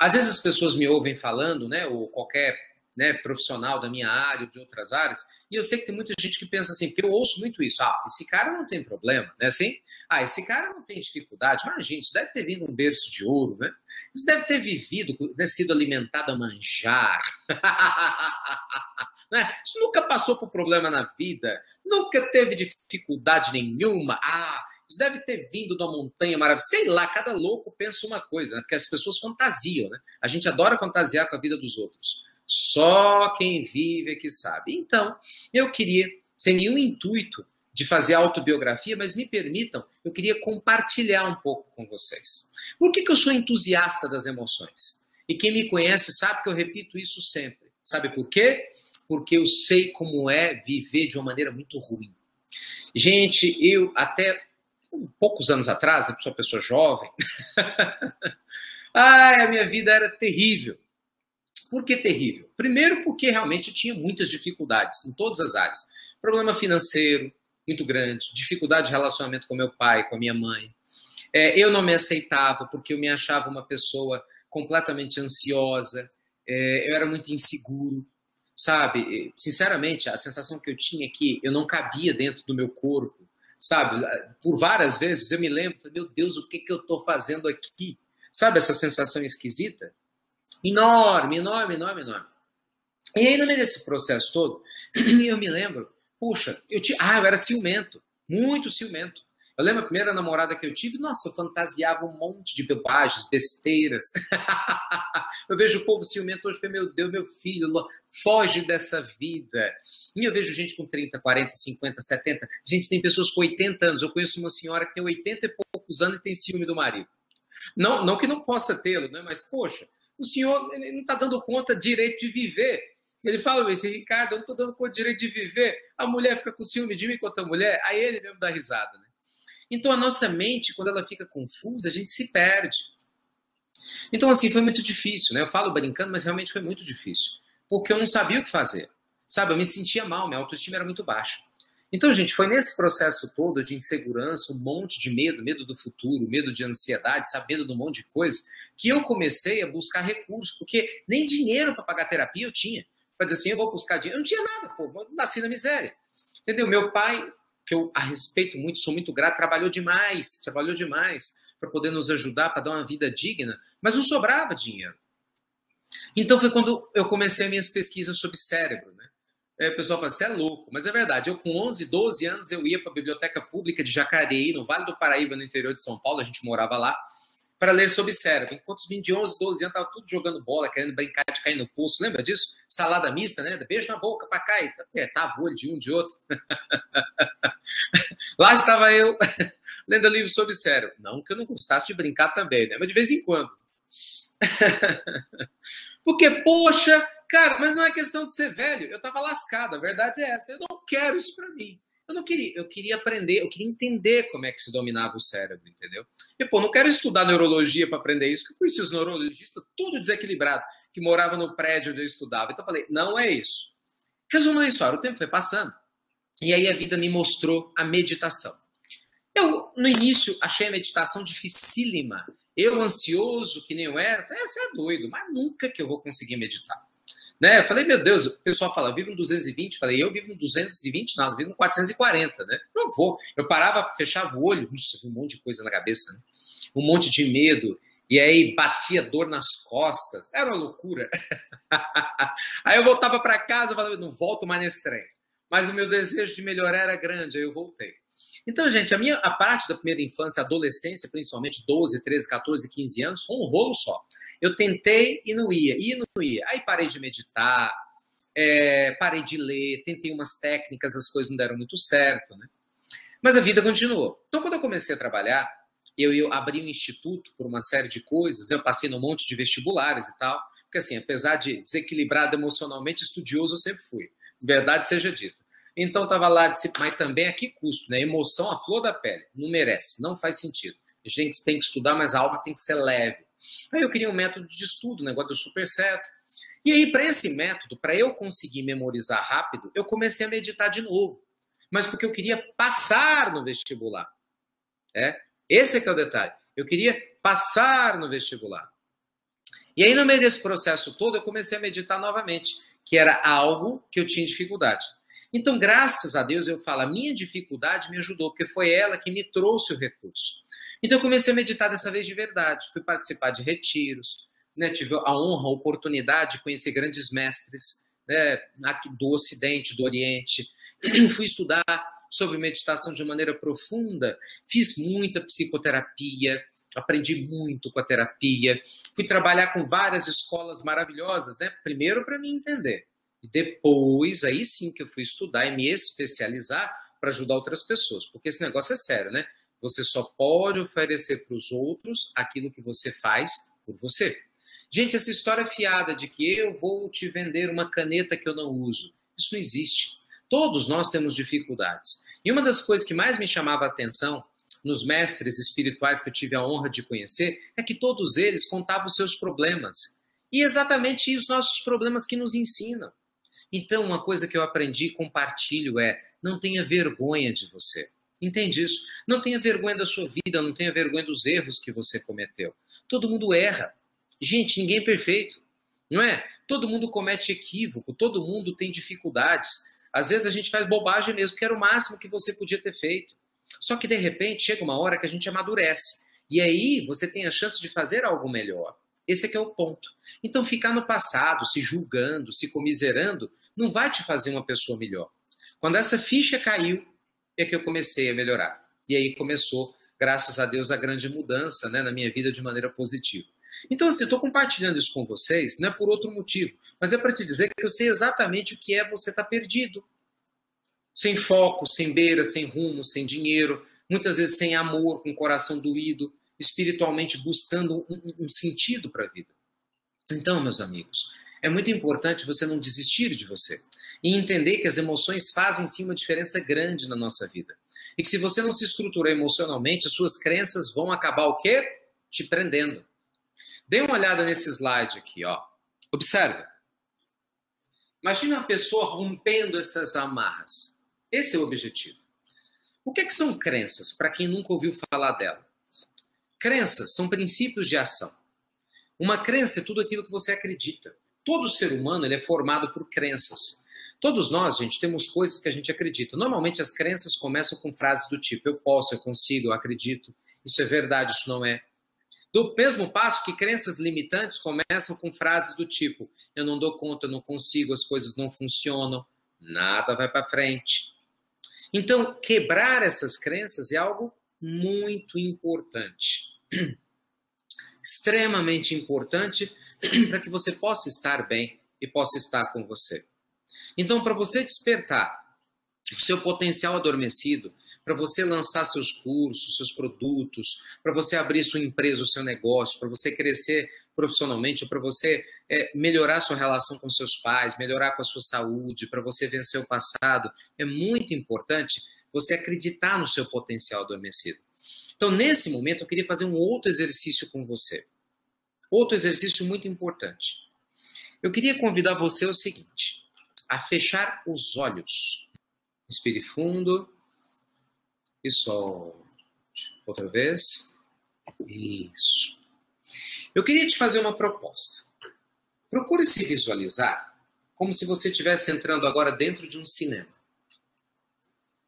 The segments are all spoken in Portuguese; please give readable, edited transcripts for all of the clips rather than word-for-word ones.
Às vezes as pessoas me ouvem falando, né, ou qualquer, né, profissional da minha área ou de outras áreas, e eu sei que tem muita gente que pensa assim, porque eu ouço muito isso, esse cara não tem problema, né, assim? Esse cara não tem dificuldade. Mas, gente, isso deve ter vindo um berço de ouro, né? Isso deve ter vivido, né, sido alimentado a manjar. Né? Isso nunca passou por problema na vida, nunca teve dificuldade nenhuma. Isso deve ter vindo de uma montanha maravilhosa. Sei lá, cada louco pensa uma coisa, né? Porque as pessoas fantasiam, né? A gente adora fantasiar com a vida dos outros. Só quem vive é que sabe. Então, eu queria, sem nenhum intuito de fazer autobiografia, mas me permitam, eu queria compartilhar um pouco com vocês. Por que eu sou entusiasta das emoções? E quem me conhece sabe que eu repito isso sempre. Sabe por quê? Porque eu sei como é viver de uma maneira muito ruim. Gente, eu até poucos anos atrás, eu sou uma pessoa jovem, a minha vida era terrível. Por que terrível? Primeiro porque realmente eu tinha muitas dificuldades em todas as áreas. Problema financeiro muito grande, dificuldade de relacionamento com meu pai, com a minha mãe. Eu não me aceitava porque eu me achava uma pessoa completamente ansiosa, eu era muito inseguro, sabe? Sinceramente, a sensação que eu tinha é que eu não cabia dentro do meu corpo, sabe? Por várias vezes eu me lembro, meu Deus, o que eu estou fazendo aqui? Sabe essa sensação esquisita? Enorme, enorme, enorme, enorme. E aí, no meio desse processo todo, eu me lembro, puxa, eu era ciumento, muito ciumento. Eu lembro a primeira namorada que eu tive, nossa, eu fantasiava um monte de bobagens, besteiras. Eu vejo o povo ciumento hoje, meu Deus, meu filho, foge dessa vida. E eu vejo gente com 30, 40, 50, 70. Gente, tem pessoas com 80 anos. Eu conheço uma senhora que tem 80 e poucos anos e tem ciúme do marido. Não que não possa tê-lo, né? Mas, poxa, o senhor não está dando conta direito de viver. Ele fala assim, Ricardo, eu não estou dando conta direito de viver. A mulher fica com ciúme de mim enquanto a mulher, aí ele mesmo dá risada, né? Então a nossa mente, quando ela fica confusa, a gente se perde. Então assim, foi muito difícil, né? Eu falo brincando, mas realmente foi muito difícil. Porque eu não sabia o que fazer. Sabe, eu me sentia mal, minha autoestima era muito baixa. Então, gente, foi nesse processo todo de insegurança, um monte de medo, medo do futuro, medo de ansiedade, sabe, medo de um monte de coisa, que eu comecei a buscar recursos, porque nem dinheiro para pagar terapia eu tinha. Para dizer assim, eu vou buscar dinheiro. Eu não tinha nada, pô, eu nasci na miséria. Entendeu? Meu pai, que eu a respeito muito, sou muito grato, trabalhou demais para poder nos ajudar, para dar uma vida digna, mas não sobrava dinheiro. Então foi quando eu comecei as minhas pesquisas sobre cérebro, né? O pessoal fala, você é louco, mas é verdade. Eu com 11, 12 anos, eu ia para a Biblioteca Pública de Jacareí, no Vale do Paraíba, no interior de São Paulo, a gente morava lá, para ler sobre cérebro. Enquanto os meninos de 11, 12 anos estavam tudo jogando bola, querendo brincar de cair no poço. Lembra disso? Salada mista, né? Beijo na boca, para cá. E apertava o olho de um, de outro. Lá estava eu, lendo livros sobre cérebro. Não que eu não gostasse de brincar também, né? Mas de vez em quando. Porque, poxa, cara, mas não é questão de ser velho. Eu tava lascado, a verdade é essa. Eu não quero isso pra mim. Eu queria aprender, eu queria entender como é que se dominava o cérebro, entendeu? E, pô, não quero estudar neurologia para aprender isso, porque eu conheci os neurologistas tudo desequilibrado, que morava no prédio onde eu estudava. Então eu falei, não é isso. Resumo a história, o tempo foi passando, e aí a vida me mostrou a meditação. Eu, no início, achei a meditação dificílima. Eu, ansioso, que nem eu era, você é doido, mas nunca que eu vou conseguir meditar. Né? Eu falei, meu Deus, o pessoal fala, vivo no 220, falei, eu vivo no 220, não, eu vivo no 440, né? Não vou. Eu parava, fechava o olho, nossa, um monte de coisa na cabeça, né? Um monte de medo, e aí batia dor nas costas, era uma loucura. Aí eu voltava para casa, eu falava, não volto mais nesse trem. Mas o meu desejo de melhorar era grande, aí eu voltei. Então, gente, a parte da primeira infância, adolescência, principalmente 12, 13, 14, 15 anos, foi um rolo só. Eu tentei e não ia, e não ia. Aí parei de meditar, parei de ler, tentei umas técnicas, as coisas não deram muito certo, né? Mas a vida continuou. Então, quando eu comecei a trabalhar, eu abri um instituto por uma série de coisas, né? Eu passei num monte de vestibulares e tal, porque assim, apesar de desequilibrado emocionalmente, estudioso eu sempre fui. Verdade seja dita. Então estava lá, disse, mas também a que custo, né? Emoção à flor da pele, não merece, não faz sentido. A gente tem que estudar, mas a alma tem que ser leve. Aí eu queria um método de estudo, o negócio deu super certo. E aí, para esse método, para eu conseguir memorizar rápido, eu comecei a meditar de novo. Mas porque eu queria passar no vestibular. Esse é que é o detalhe. Eu queria passar no vestibular. E aí, no meio desse processo todo, eu comecei a meditar novamente, que era algo que eu tinha dificuldade. Então, graças a Deus, eu falo, a minha dificuldade me ajudou, porque foi ela que me trouxe o recurso. Então, eu comecei a meditar dessa vez de verdade. Fui participar de retiros, né? Tive a honra, a oportunidade de conhecer grandes mestres, né? Aqui do Ocidente, do Oriente. Fui estudar sobre meditação de maneira profunda, fiz muita psicoterapia, aprendi muito com a terapia, fui trabalhar com várias escolas maravilhosas, né? Primeiro para me entender, e depois, aí sim que eu fui estudar e me especializar para ajudar outras pessoas, porque esse negócio é sério, né? Você só pode oferecer para os outros aquilo que você faz por você. Gente, essa história fiada de que eu vou te vender uma caneta que eu não uso, isso não existe. Todos nós temos dificuldades. E uma das coisas que mais me chamava a atenção nos mestres espirituais que eu tive a honra de conhecer é que todos eles contavam os seus problemas. E exatamente os nossos problemas que nos ensinam. Então, uma coisa que eu aprendi e compartilho é: não tenha vergonha de você. Entende isso? Não tenha vergonha da sua vida, não tenha vergonha dos erros que você cometeu. Todo mundo erra. Gente, ninguém é perfeito, não é? Todo mundo comete equívoco, todo mundo tem dificuldades. Às vezes a gente faz bobagem mesmo, que era o máximo que você podia ter feito. Só que de repente chega uma hora que a gente amadurece. E aí você tem a chance de fazer algo melhor. Esse é que é o ponto. Então ficar no passado, se julgando, se comiserando, não vai te fazer uma pessoa melhor. Quando essa ficha caiu, é que eu comecei a melhorar. E aí começou, graças a Deus, a grande mudança, né, na minha vida de maneira positiva. Então, assim, eu estou compartilhando isso com vocês, não é por outro motivo, mas é para te dizer que eu sei exatamente o que é você estar perdido. Sem foco, sem beira, sem rumo, sem dinheiro, muitas vezes sem amor, com o coração doído, espiritualmente buscando um sentido para a vida. Então, meus amigos, é muito importante você não desistir de você e entender que as emoções fazem sim uma diferença grande na nossa vida. E que se você não se estruturar emocionalmente, as suas crenças vão acabar o quê? Te prendendo. Dê uma olhada nesse slide aqui, ó. Observe. Imagina a pessoa rompendo essas amarras. Esse é o objetivo. O que são crenças, para quem nunca ouviu falar delas? Crenças são princípios de ação. Uma crença é tudo aquilo que você acredita. Todo ser humano ele é formado por crenças. Todos nós, gente, temos coisas que a gente acredita. Normalmente as crenças começam com frases do tipo: eu posso, eu consigo, eu acredito, isso é verdade, isso não é. Do mesmo passo que crenças limitantes começam com frases do tipo: eu não dou conta, eu não consigo, as coisas não funcionam, nada vai para frente. Então, quebrar essas crenças é algo muito importante. Extremamente importante para que você possa estar bem e possa estar com você. Então, para você despertar o seu potencial adormecido, para você lançar seus cursos, seus produtos, para você abrir sua empresa, o seu negócio, para você crescer profissionalmente, para você melhorar sua relação com seus pais, melhorar com a sua saúde, para você vencer o passado, é muito importante você acreditar no seu potencial adormecido. Então, nesse momento, eu queria fazer um outro exercício com você. Outro exercício muito importante. Eu queria convidar você ao seguinte: a fechar os olhos. Respire fundo e solte. Outra vez. Isso. Eu queria te fazer uma proposta. Procure se visualizar como se você estivesse entrando agora dentro de um cinema.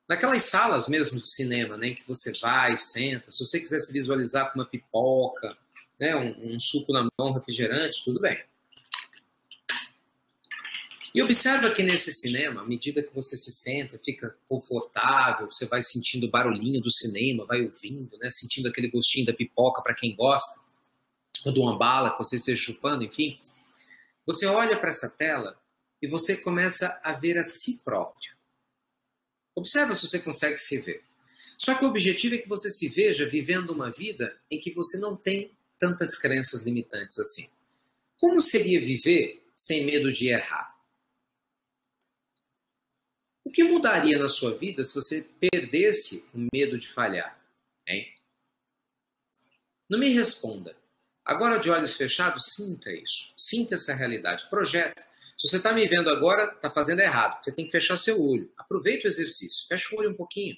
Naquelas salas mesmo de cinema, né, em que você vai, senta. Se você quiser se visualizar com uma pipoca, né, um suco na mão, um refrigerante, tudo bem. E observa que nesse cinema, à medida que você se senta, fica confortável, você vai sentindo o barulhinho do cinema, vai ouvindo, né, sentindo aquele gostinho da pipoca para quem gosta, ou de uma bala que você esteja chupando, enfim. Você olha para essa tela e você começa a ver a si próprio. Observa se você consegue se ver. Só que o objetivo é que você se veja vivendo uma vida em que você não tem tantas crenças limitantes assim. Como seria viver sem medo de errar? O que mudaria na sua vida se você perdesse o medo de falhar? Hein? Não me responda. Agora, de olhos fechados, sinta isso. Sinta essa realidade. Projeta. Se você está me vendo agora, está fazendo errado. Você tem que fechar seu olho. Aproveita o exercício. Fecha o olho um pouquinho.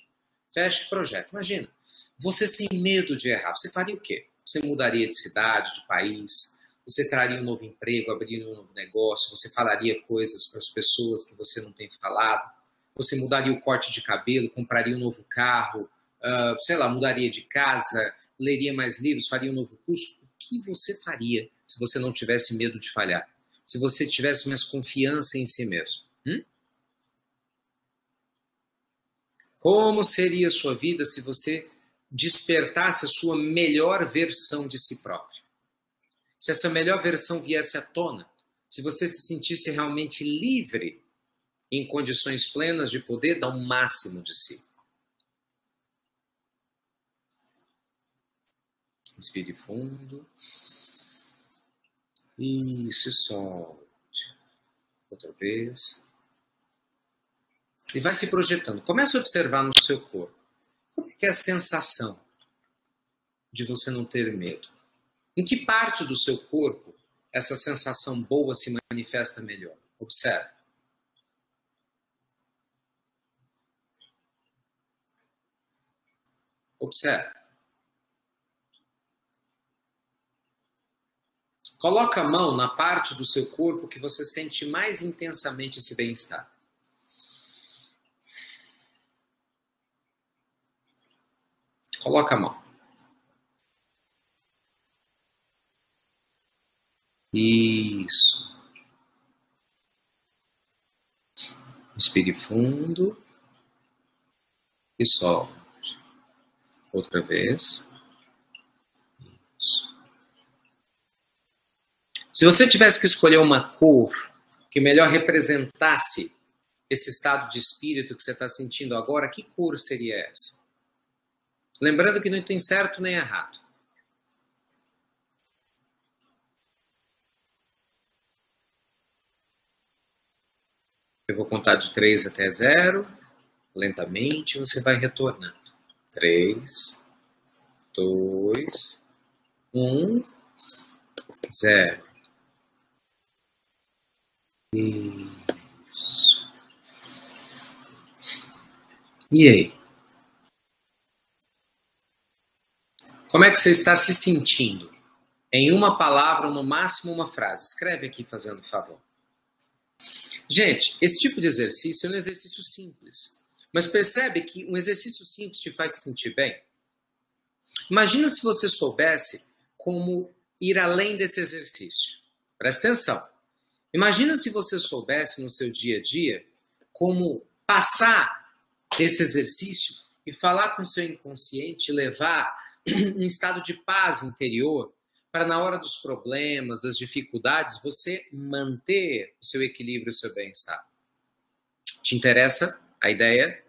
Fecha e projeta. Imagina. Você sem medo de errar. Você faria o quê? Você mudaria de cidade, de país? Você traria um novo emprego, abriria um novo negócio, você falaria coisas para as pessoas que você não tem falado, você mudaria o corte de cabelo, compraria um novo carro, sei lá, mudaria de casa, leria mais livros, faria um novo curso. O que você faria se você não tivesse medo de falhar? Se você tivesse mais confiança em si mesmo? Como seria a sua vida se você despertasse a sua melhor versão de si próprio? Se essa melhor versão viesse à tona, se você se sentisse realmente livre, em condições plenas de poder dar o máximo de si. Inspire fundo. Isso, solte. Outra vez. E vai se projetando. Comece a observar no seu corpo. Como é que é a sensação de você não ter medo? Em que parte do seu corpo essa sensação boa se manifesta melhor? Observe. Observe. Coloca a mão na parte do seu corpo que você sente mais intensamente esse bem-estar. Coloca a mão. Isso. Inspire fundo e solte. Outra vez. Isso. Se você tivesse que escolher uma cor que melhor representasse esse estado de espírito que você está sentindo agora, que cor seria essa? Lembrando que não tem certo nem errado. Eu vou contar de 3 até 0. Lentamente você vai retornando. 3, 2, 1, 0. Isso. E aí? Como é que você está se sentindo? Em uma palavra, no máximo uma frase. Escreve aqui fazendo favor. Gente, esse tipo de exercício é um exercício simples. Mas percebe que um exercício simples te faz se sentir bem? Imagina se você soubesse como ir além desse exercício. Presta atenção. Imagina se você soubesse no seu dia a dia como passar esse exercício e falar com o seu inconsciente, levar um estado de paz interior para na hora dos problemas, das dificuldades, você manter o seu equilíbrio e o seu bem-estar. Te interessa a ideia?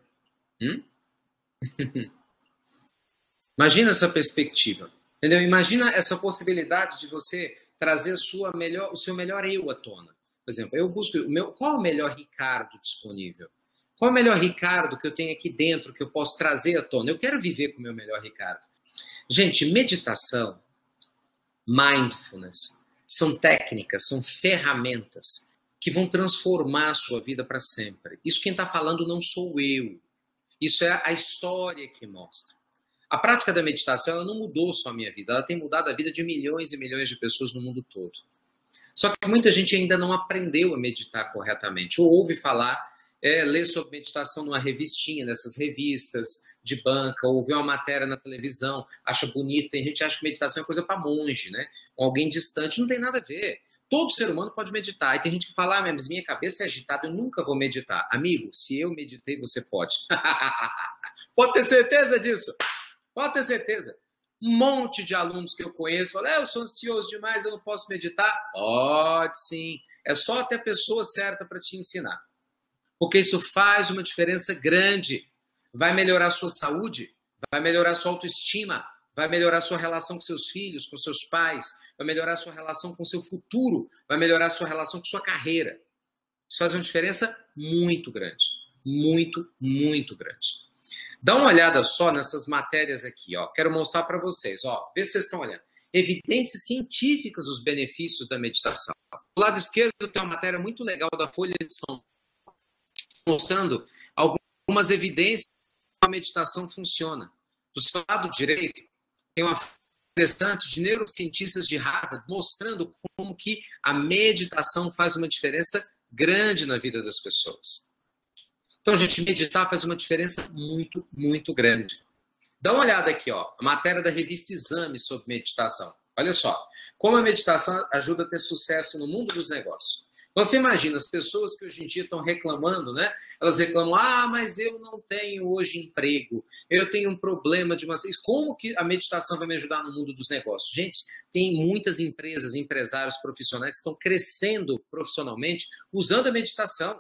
Imagina essa perspectiva. Entendeu? Imagina essa possibilidade de você trazer o seu melhor eu à tona. Por exemplo, eu busco qual é o melhor Ricardo disponível? Qual é o melhor Ricardo que eu tenho aqui dentro que eu posso trazer à tona? Eu quero viver com o meu melhor Ricardo. Gente, meditação, mindfulness, são técnicas, são ferramentas que vão transformar a sua vida para sempre. Isso quem está falando não sou eu. Isso é a história que mostra. A prática da meditação ela não mudou só a minha vida, ela tem mudado a vida de milhões e milhões de pessoas no mundo todo. Só que muita gente ainda não aprendeu a meditar corretamente, ou ouve falar, lê sobre meditação numa revistinha, nessas revistas de banca, ou vê uma matéria na televisão, acha bonita, tem gente que acha que meditação é coisa para monge, né? Ou alguém distante, não tem nada a ver. Todo ser humano pode meditar. E tem gente que fala, mas minha cabeça é agitada, eu nunca vou meditar. Amigo, se eu meditei, você pode. Pode ter certeza disso. Pode ter certeza. Um monte de alunos que eu conheço falam, eu sou ansioso demais, eu não posso meditar. Pode sim. É só ter a pessoa certa para te ensinar. Porque isso faz uma diferença grande. Vai melhorar a sua saúde, vai melhorar a sua autoestima, vai melhorar a sua relação com seus filhos, com seus pais, vai melhorar a sua relação com o seu futuro, vai melhorar a sua relação com sua carreira. Isso faz uma diferença muito grande. Muito, muito grande. Dá uma olhada só nessas matérias aqui, ó. Quero mostrar para vocês, ó. Vê se vocês estão olhando. Evidências científicas dos benefícios da meditação. Do lado esquerdo tem uma matéria muito legal da Folha de São Paulo, mostrando algumas evidências que a meditação funciona. Do seu lado direito tem uma interessante de neurocientistas de Harvard mostrando como que a meditação faz uma diferença grande na vida das pessoas. Então, gente, meditar faz uma diferença muito, muito grande. Dá uma olhada aqui, ó, a matéria da revista Exame sobre meditação. Olha só, como a meditação ajuda a ter sucesso no mundo dos negócios. Você imagina as pessoas que hoje em dia estão reclamando, né? Elas reclamam, mas eu não tenho hoje emprego, eu tenho um problema de uma... Como que a meditação vai me ajudar no mundo dos negócios? Gente, tem muitas empresas, empresários profissionais que estão crescendo profissionalmente usando a meditação.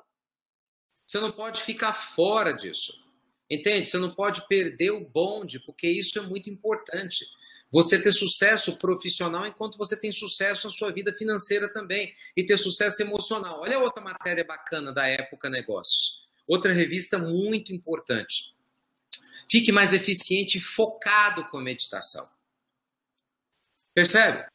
Você não pode ficar fora disso, entende? Você não pode perder o bonde, porque isso é muito importante. Você ter sucesso profissional enquanto você tem sucesso na sua vida financeira também. E ter sucesso emocional. Olha outra matéria bacana da Época Negócios. Outra revista muito importante. Fique mais eficiente e focado com a meditação. Percebe?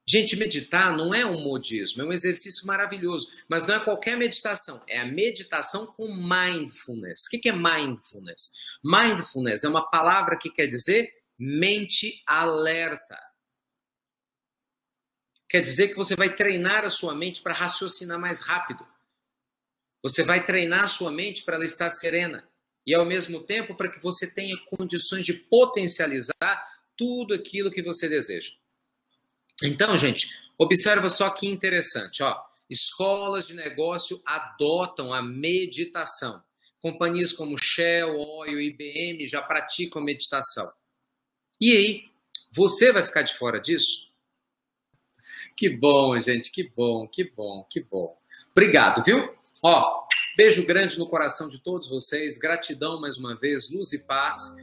Gente, meditar não é um modismo, é um exercício maravilhoso. Mas não é qualquer meditação. É a meditação com mindfulness. O que é mindfulness? Mindfulness é uma palavra que quer dizer mente alerta. Quer dizer que você vai treinar a sua mente para raciocinar mais rápido. Você vai treinar a sua mente para ela estar serena. E ao mesmo tempo para que você tenha condições de potencializar tudo aquilo que você deseja. Então, gente, observa só que interessante. Ó, escolas de negócio adotam a meditação. Companhias como Shell, Oil, IBM já praticam meditação. E aí, você vai ficar de fora disso? Que bom, gente, que bom, que bom, que bom. Obrigado, viu? Ó, beijo grande no coração de todos vocês, gratidão mais uma vez, luz e paz.